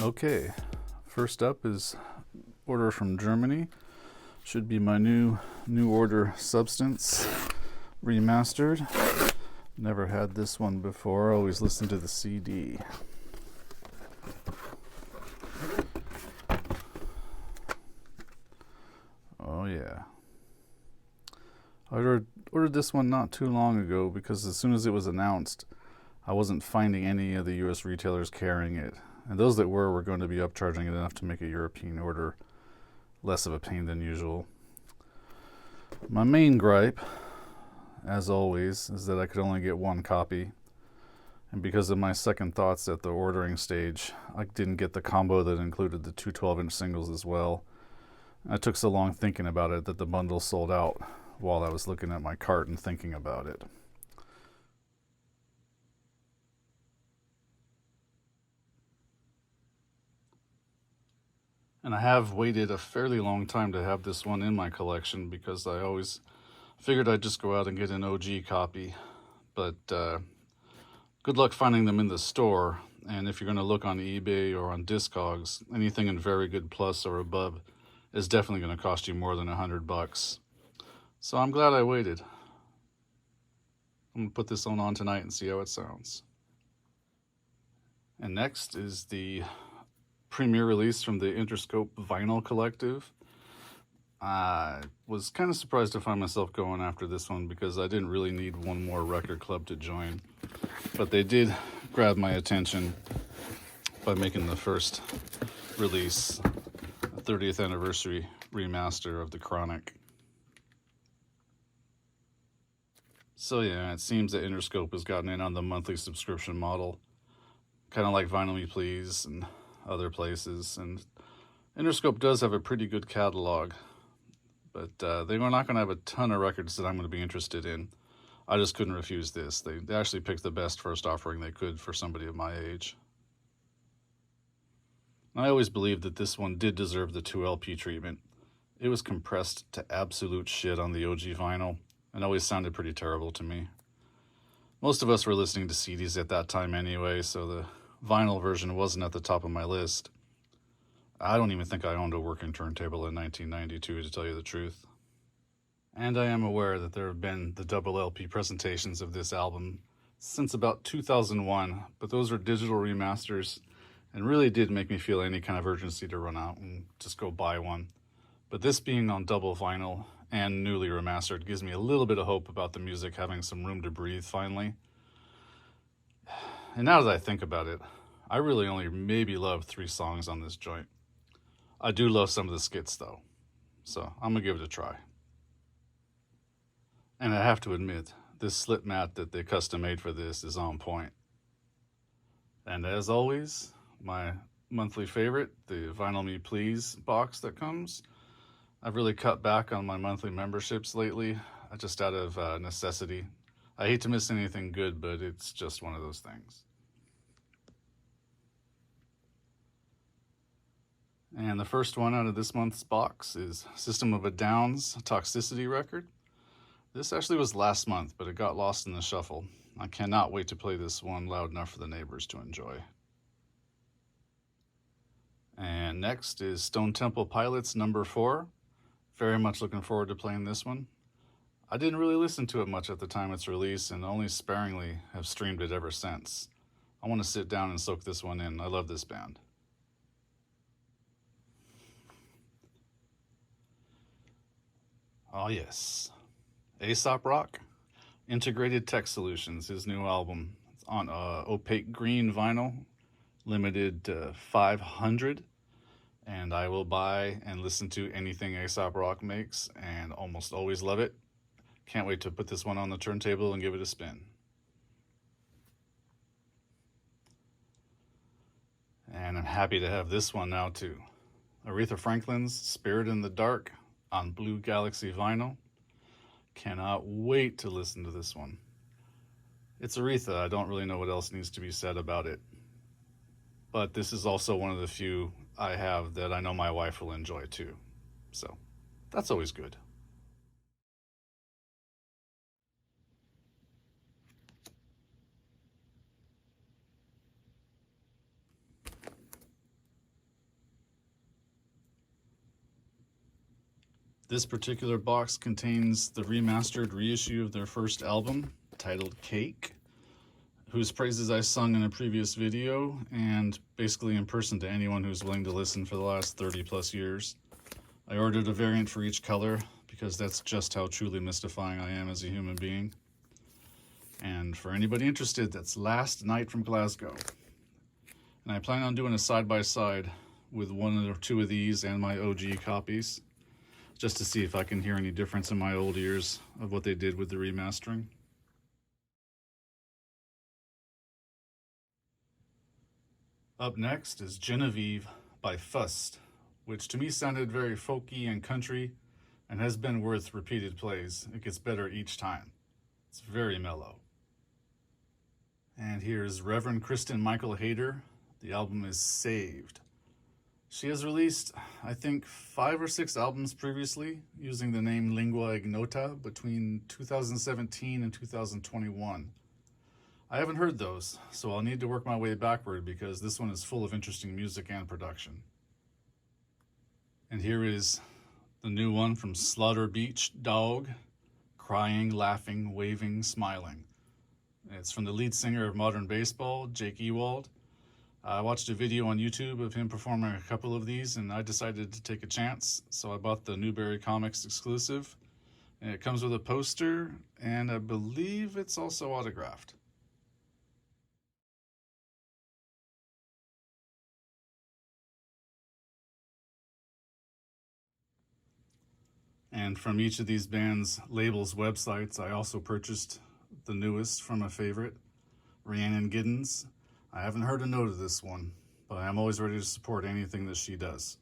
Okay, first up is order from Germany. Should be my new order Substance remastered. Never had this one before. Always listen to the CD. Oh yeah. I ordered this one not too long ago because as soon as it was announced, I wasn't finding any of the US retailers carrying it. And those that were going to be upcharging it enough to make a European order less of a pain than usual. My main gripe, as always, is that I could only get one copy. And because of my second thoughts at the ordering stage, I didn't get the combo that included the two 12-inch singles as well. I took so long thinking about it that the bundle sold out while I was looking at my cart and thinking about it. And I have waited a fairly long time to have this one in my collection because I always figured I'd just go out and get an OG copy. But good luck finding them in the store. And if you're going to look on eBay or on Discogs, anything in Very Good Plus or above is definitely going to cost you more than $100. So I'm glad I waited. I'm going to put this one on tonight and see how it sounds. And next is the premiere release from the Interscope Vinyl Collective. I was kind of surprised to find myself going after this one because I didn't really need one more record club to join. But they did grab my attention by making the first release, a 30th anniversary remaster of The Chronic. So yeah, it seems that Interscope has gotten in on the monthly subscription model, kind of like Vinyl Me Please and other places. And Interscope does have a pretty good catalog, but they're not going to have a ton of records that I'm going to be interested in. I just couldn't refuse this. They actually picked the best first offering they could for somebody of my age. I always believed that this one did deserve the 2 LP treatment. It was compressed to absolute shit on the OG vinyl and always sounded pretty terrible to me. Most of us were listening to CDs at that time anyway, so the vinyl version wasn't at the top of my list. I don't even think I owned a working turntable in 1992, to tell you the truth. And I am aware that there have been the double LP presentations of this album since about 2001, but those were digital remasters and really did make me feel any kind of urgency to run out and just go buy one. But this being on double vinyl and newly remastered gives me a little bit of hope about the music having some room to breathe finally. And now that I think about it, I really only maybe love 3 songs on this joint. I do love some of the skits though, so I'm gonna give it a try. And I have to admit, this slip mat that they custom made for this is on point. And as always, my monthly favorite, the Vinyl Me Please box that comes. I've really cut back on my monthly memberships lately, just out of necessity. I hate to miss anything good, but it's just one of those things. And the first one out of this month's box is System of a Down's Toxicity record. This actually was last month, but it got lost in the shuffle. I cannot wait to play this one loud enough for the neighbors to enjoy. And next is Stone Temple Pilots number 4. Very much looking forward to playing this one. I didn't really listen to it much at the time its release and only sparingly have streamed it ever since. I want to sit down and soak this one in. I love this band. Oh yes, Aesop Rock, Integrated Tech Solutions, his new album. It's on opaque green vinyl, limited to 500. And I will buy and listen to anything Aesop Rock makes and almost always love it. Can't wait to put this one on the turntable and give it a spin. And I'm happy to have this one now too. Aretha Franklin's Spirit in the Dark on Blue Galaxy vinyl. Cannot wait to listen to this one. It's Aretha. I don't really know what else needs to be said about it. But this is also one of the few I have that I know my wife will enjoy too. So that's always good. This particular box contains the remastered reissue of their first album, titled Cake, whose praises I sung in a previous video, and basically in person to anyone who's willing to listen for the last 30 plus years. I ordered a variant for each color, because that's just how truly mystifying I am as a human being. And for anybody interested, that's Last Night from Glasgow. And I plan on doing a side-by-side with one or two of these and my OG copies, just to see if I can hear any difference in my old ears of what they did with the remastering. Up next is Genevieve by Fust, which to me sounded very folky and country and has been worth repeated plays. It gets better each time. It's very mellow. And here's Reverend Kristen Michael Hayter. The album is Saved. She has released, I think, 5 or 6 albums previously using the name Lingua Ignota between 2017 and 2021. I haven't heard those, so I'll need to work my way backward because this one is full of interesting music and production. And here is the new one from Slaughter Beach Dog, Crying, Laughing, Waving, Smiling. It's from the lead singer of Modern Baseball, Jake Ewald. I watched a video on YouTube of him performing a couple of these, and I decided to take a chance, so I bought the Newberry Comics exclusive. And it comes with a poster, and I believe it's also autographed. And from each of these bands' labels' websites, I also purchased the newest from a favorite, Rhiannon Giddens. I haven't heard a note of this one, but I'm always ready to support anything that she does.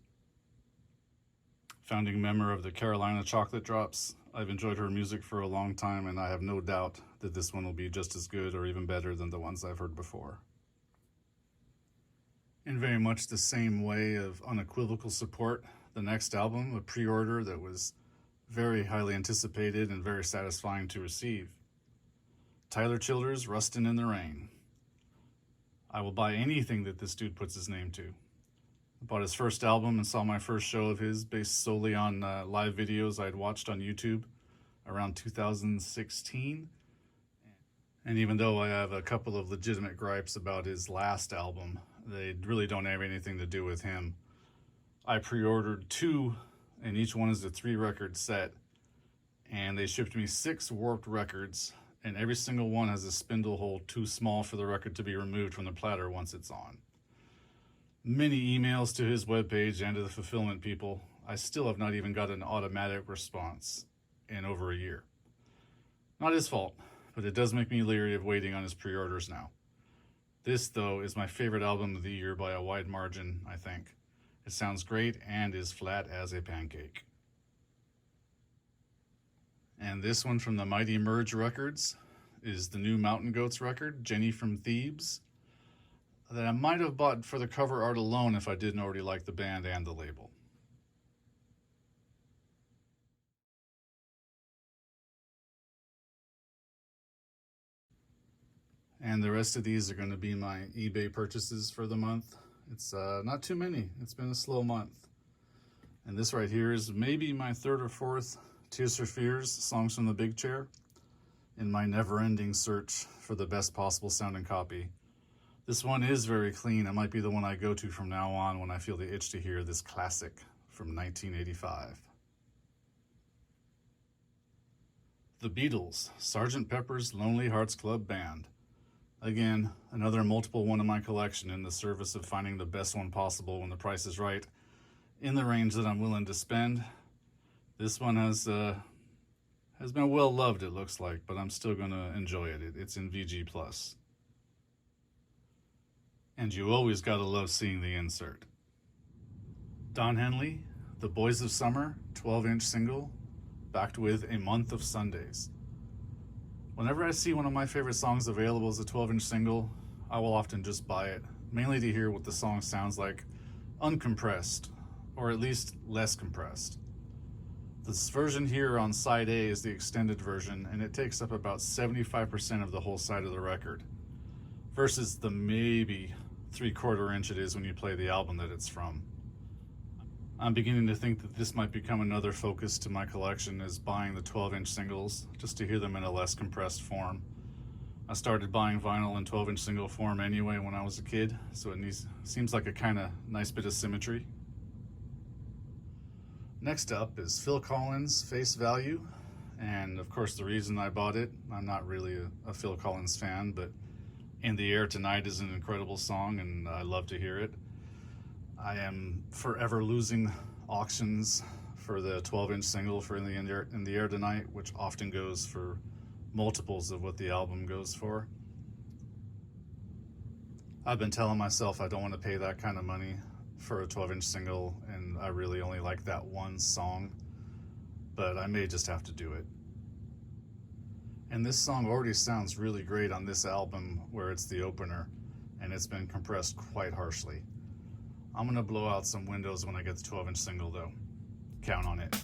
Founding member of the Carolina Chocolate Drops, I've enjoyed her music for a long time, and I have no doubt that this one will be just as good or even better than the ones I've heard before. In very much the same way of unequivocal support, the next album, a pre-order that was very highly anticipated and very satisfying to receive. Tyler Childers, Rustin' in the Rain. I will buy anything that this dude puts his name to. I bought his first album and saw my first show of his based solely on live videos I'd watched on YouTube around 2016. And even though I have a couple of legitimate gripes about his last album, they really don't have anything to do with him. I pre-ordered 2, and each one is a 3-record set, and they shipped me 6 warped records, and every single one has a spindle hole too small for the record to be removed from the platter once it's on. Many emails to his webpage and to the fulfillment people. I still have not even got an automatic response in over a year. Not his fault, but it does make me leery of waiting on his pre-orders now. This, though, is my favorite album of the year by a wide margin, I think. It sounds great and is flat as a pancake. And this one from the Mighty Merge Records is the new Mountain Goats record, Jenny from Thebes, that I might have bought for the cover art alone if I didn't already like the band and the label. And the rest of these are going to be my eBay purchases for the month. It's not too many. It's been a slow month. And this right here is maybe my 3rd or 4th Tears for Fears, Songs from the Big Chair, in my never-ending search for the best possible sounding copy. This one is very clean. It might be the one I go to from now on when I feel the itch to hear this classic from 1985. The Beatles, Sgt. Pepper's Lonely Hearts Club Band. Again, another multiple one in my collection in the service of finding the best one possible when the price is right, in the range that I'm willing to spend. This one has been well loved, it looks like, but I'm still going to enjoy it. It's in VG+. And you always gotta love seeing the insert. Don Henley, The Boys of Summer, 12-inch single, backed with A Month of Sundays. Whenever I see one of my favorite songs available as a 12-inch single, I will often just buy it, mainly to hear what the song sounds like, uncompressed, or at least less compressed. This version here on side A is the extended version, and it takes up about 75% of the whole side of the record, versus the maybe 3/4 inch it is when you play the album that it's from. I'm beginning to think that this might become another focus to my collection, is buying the 12-inch singles just to hear them in a less compressed form. I started buying vinyl in 12-inch single form anyway when I was a kid, so it seems like a kind of nice bit of symmetry. Next up is Phil Collins' Face Value, and of course the reason I bought it, I'm not really a Phil Collins fan, but In the Air Tonight is an incredible song and I love to hear it. I am forever losing auctions for the 12-inch single for In the Air Tonight, which often goes for multiples of what the album goes for. I've been telling myself I don't want to pay that kind of money for a 12-inch single, and I really only like that one song, but I may just have to do it. And this song already sounds really great on this album where it's the opener, and it's been compressed quite harshly. I'm gonna blow out some windows when I get the 12-inch single though. Count on it.